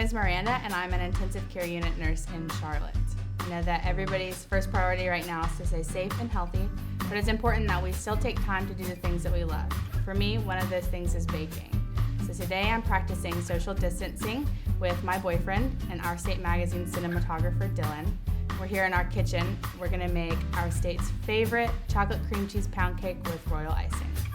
is Miranda, and I'm an intensive care unit nurse in Charlotte. I know that everybody's first priority right now is to stay safe and healthy, but it's important that we still take time to do the things that we love. For me, one of those things is baking. So today I'm practicing social distancing with my boyfriend and our state magazine cinematographer, Dylan. We're here in our kitchen. We're gonna make our state's favorite chocolate cream cheese pound cake with royal icing.